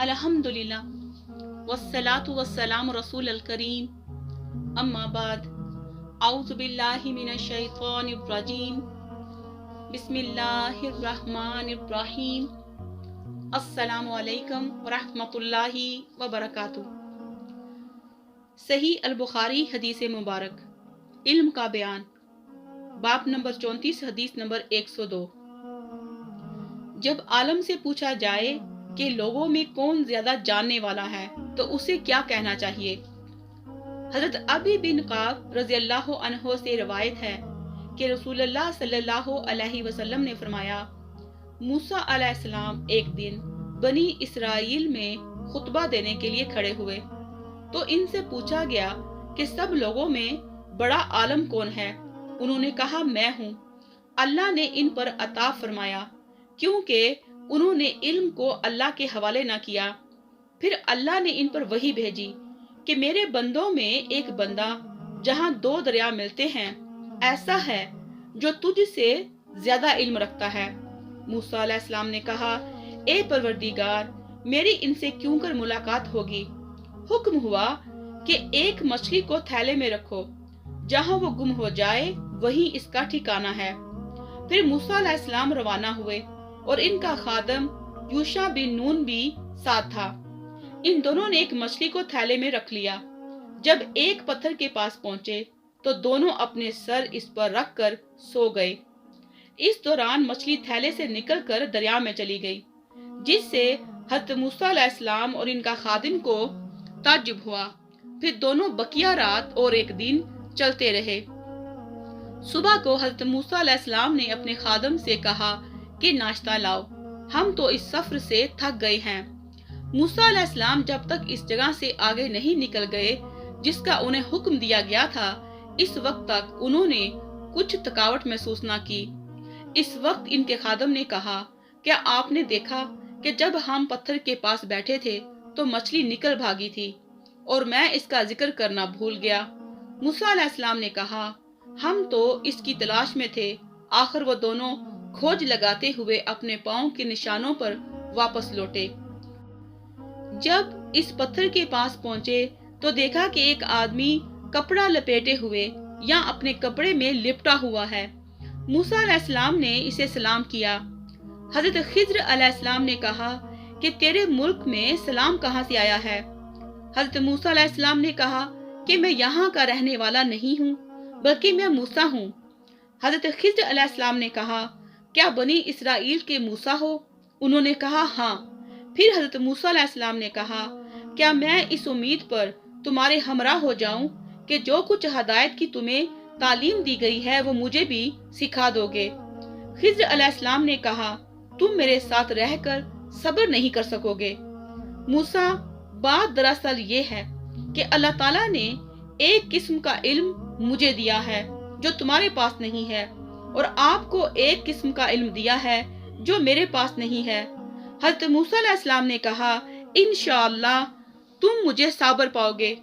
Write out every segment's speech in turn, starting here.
अल्हम्दुलिल्लाह वस्सलातु वस्सलामु रसूलिल करीम अम्मा बाद औज़ु बिल्लाहि मिनश शैतानिर रजीम बिस्मिल्लाहिर रहमानिर रहीम अस्सलामु अलैकुम व रहमतुल्लाहि व बरकातुहू। सही अल बुखारी हदीस मुबारक इल्म का बयान, बाब नंबर 34 हदीस नंबर 102। जब आलम से पूछा जाए कि लोगों में कौन ज्यादा जानने वाला है तो उसे क्या कहना चाहिए। हजरत अबी बिन काब रज़ियल्लाहु अन्हो से रवायत है कि रसूलुल्लाह सल्लल्लाहु अलैहि वसल्लम ने फरमाया, मूसा अलैहिस्सलाम एक दिन बनी इसराइल में खुतबा देने के लिए खड़े हुए तो इनसे पूछा गया कि सब लोगों में बड़ा आलम कौन है। उन्होंने कहा, मैं हूँ। अल्लाह ने इन पर अता फरमाया क्योंकि उन्होंने इल्म को अल्लाह के हवाले न किया। फिर अल्लाह ने इन पर वही भेजी कि मेरे बंदों में एक बंदा जहाँ दो दरिया मिलते हैं ऐसा है जो तुझसे ज्यादा इल्म रखता है। मूसा अलैहिस्सलाम ने कहा, ए परवरदिगार, मेरी इनसे क्यों कर मुलाकात होगी। हुक्म हुआ कि एक मछली को थैले में रखो, जहाँ वो गुम हो जाए वही इसका ठिकाना है। फिर मूसा अलैहिस्सलाम रवाना हुए और इनका खादम यूशा बिन नून भी साथ था। इन दोनों ने एक मछली को थैले में रख लिया। जब एक पत्थर के पास पहुंचे तो दोनों अपने सर इस पर रख कर सो गए। इस दौरान मछली थैले से निकलकर दरिया में चली गई, जिससे हज़रत मूसा अलैहिस्सलाम और इनका खादिम को ताज्जुब हुआ। फिर दोनों बकिया रात और एक दिन चलते रहे। सुबह को हज़रत मूसा अलैहिस्सलाम ने अपने खादिम से कहा कि नाश्ता लाओ, हम तो इस सफर से थक गए हैं। मूसा अलैहिस्सलाम जब तक इस जगह से आगे नहीं निकल गए जिसका उन्हें हुक्म दिया गया था, इस वक्त तक उन्होंने कुछ थकावट महसूस न की। इस वक्त इनके खादिम ने कहा, क्या आपने देखा कि जब हम पत्थर के पास बैठे थे तो मछली निकल भागी थी और मैं इसका जिक्र करना भूल गया। मूसा अलैहिस्सलाम ने कहा, हम तो इसकी तलाश में थे। आखिर वो दोनों खोज लगाते हुए अपने पांव के निशानों पर वापस लौटे। जब इस पत्थर के पास पहुंचे तो देखा कि एक आदमी कपड़ा लपेटे हुए या अपने कपड़े में लिपटा हुआ है। मूसा अलैहिस्सलाम ने इसे सलाम किया। हजरत खिज्र अलैहिस्सलाम ने कहा कि तेरे मुल्क में सलाम कहाँ से आया है। हजरत मूसा अलैहिस्सलाम ने कहा कि मैं यहाँ का रहने वाला नहीं हूँ, बल्कि मैं मूसा हूँ। हजरत खिज्र अलैहिस्सलाम ने कहा, क्या बनी इसराइल के मूसा हो। उन्होंने कहा, हाँ। फिर हजरत मूसा अलैहिस्सलाम ने कहा, क्या मैं इस उम्मीद पर तुम्हारे हमरा हो जाऊं कि जो कुछ हदायत की तुम्हें तालीम दी गई है वो मुझे भी सिखा दोगे। खिज्र अलैहिस्सलाम ने कहा, तुम मेरे साथ रहकर सब्र नहीं कर सकोगे। मूसा, बात दरअसल ये है कि अल्लाह ताला ने एक किस्म का इल्म मुझे दिया है जो तुम्हारे पास नहीं है, और आपको एक किस्म का इल्म दिया है जो मेरे पास नहीं है। हज़रत मूसा अलैहिस्सलाम ने कहा, इंशाअल्लाह तुम मुझे साबर पाओगे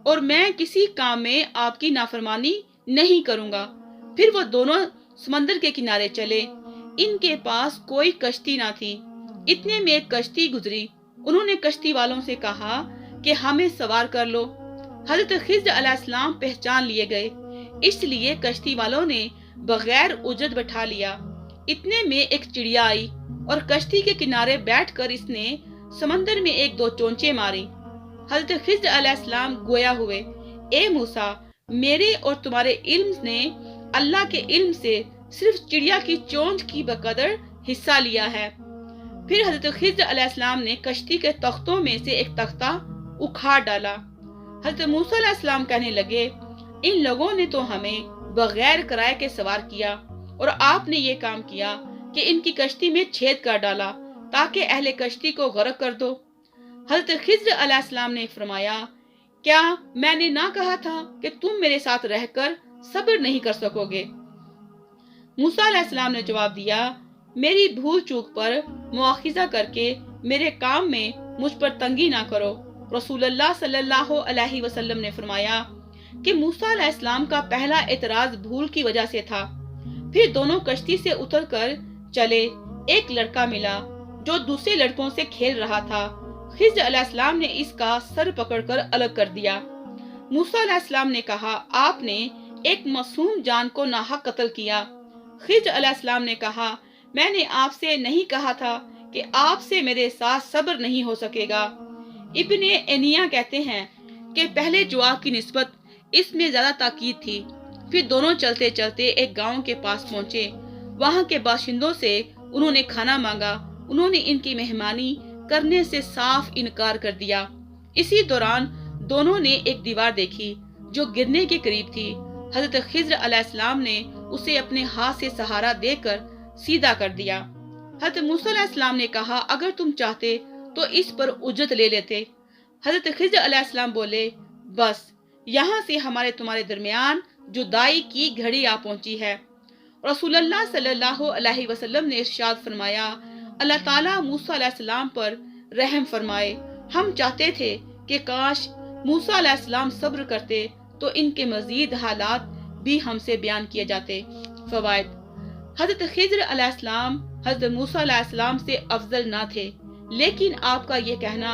और मैं किसी काम में आपकी नाफरमानी नहीं करूंगा। फिर वो दोनों समंदर के किनारे चले। इनके पास कोई कश्ती ना थी। इतने में एक कश्ती गुजरी। उन्होंने कश्ती वालों से कहा कि हमें सवार कर लो। हज़रत खिज्र अलैहिस्सलाम पहचान लिए गए, इसलिए कश्ती वालों ने बगैर उजरत बैठा लिया। इतने में एक चिड़िया आई और कश्ती के किनारे बैठकर इसने समंदर में एक दो चोंचे मारी। हज़रत खिज्र अलैहिस्सलाम गोया हुए, ए मूसा, मेरे और तुम्हारे इल्म ने अल्लाह के इल्म से सिर्फ चिड़िया की चोंच की बकदर हिस्सा लिया है। फिर हज़रत खिज्र अलैहिस्सलाम ने कश्ती के तख्तों में से एक तख्ता उखाड़ डाला। हज़रत मूसा अलैहिस्सलाम कहने लगे, इन लोगों ने तो हमें बगैर किराए के सवार किया और आपने ये काम किया कि इनकी कश्ती में छेद कर डाला ताकि अहले कश्ती को गर्क कर दो। हज़रत खिज्र अलैहिस्सलाम ने फरमाया, क्या मैंने ना कहा था कि तुम मेरे साथ रहकर सब्र नहीं कर सकोगे। मूसा अलैहिस्सलाम ने जवाब दिया, मेरी भूल चूक पर मुआखिजा करके मेरे काम में मुझ पर तंगी ना करो। रसूलुल्लाह सल्लल्लाहु अलैहि वसल्लम ने फरमाया कि मूसा अलैहिस्सलाम का पहला एतराज भूल की वजह से था। फिर दोनों कश्ती से उतरकर चले। एक लड़का मिला जो दूसरे लड़कों से खेल रहा था। खिज़्र अलैहिस्सलाम ने इसका सर पकड़कर अलग कर दिया। मूसा अलैहिस्सलाम ने कहा, आपने एक मासूम जान को नाहक कत्ल किया। खिज़्र अलैहिस्सलाम ने कहा, मैंने आपसे नहीं कहा था कि आपसे मेरे साथ सब्र नहीं हो सकेगा। इब्ने एनिया कहते हैं कि पहले जवाब की निस्बत इसमें ज्यादा ताकीद थी। फिर दोनों चलते चलते एक गांव के पास पहुंचे। वहां के बाशिंदों से उन्होंने खाना मांगा। उन्होंने इनकी मेहमानी करने से साफ इनकार कर दिया। इसी दौरान दोनों ने एक दीवार देखी जो गिरने के करीब थी। हजरत खिज़्र अलैहिस्सलाम ने उसे अपने हाथ से सहारा देकर सीधा कर दिया। हजरत मूसा अलैहिस्सलाम ने कहा, अगर तुम चाहते तो इस पर उजरत ले लेते। हजरत खिज़्र अलैहिस्सलाम बोले, बस यहाँ से हमारे तुम्हारे दरमियान जुदाई की घड़ी आ पहुंची है। रसूलुल्लाह सल्लल्लाहु अलैहि वसल्लम ने इरशाद फरमाया, अल्लाह ताला मूसा अलैहिस्सलाम पर रहम फरमाए। हम चाहते थे कि काश मूसा अलैहिस्सलाम सब्र करते तो इनके मजीद हालात भी हमसे बयान किए जाते। फवाइद, हजरत खिज़्र अलैहिस्सलाम हजरत मूसा अलैहिस्सलाम से अफजल ना थे, लेकिन आपका ये कहना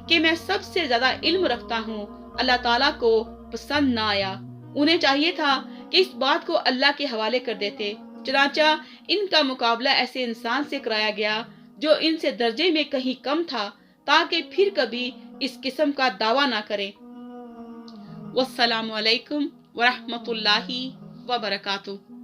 कि मैं सबसे ज्यादा इल्म रखता हूँ अल्लाह ताला को पसंद ना आया। उन्हें चाहिए था कि इस बात को अल्लाह के हवाले कर देते। चनाचा इनका मुकाबला ऐसे इंसान से कराया गया जो इनसे दर्जे में कहीं कम था, ताकि फिर कभी इस किस्म का दावा ना करें। वस्सलामु अलैकुम वरहमतुल्लाहि वबरकातुहू।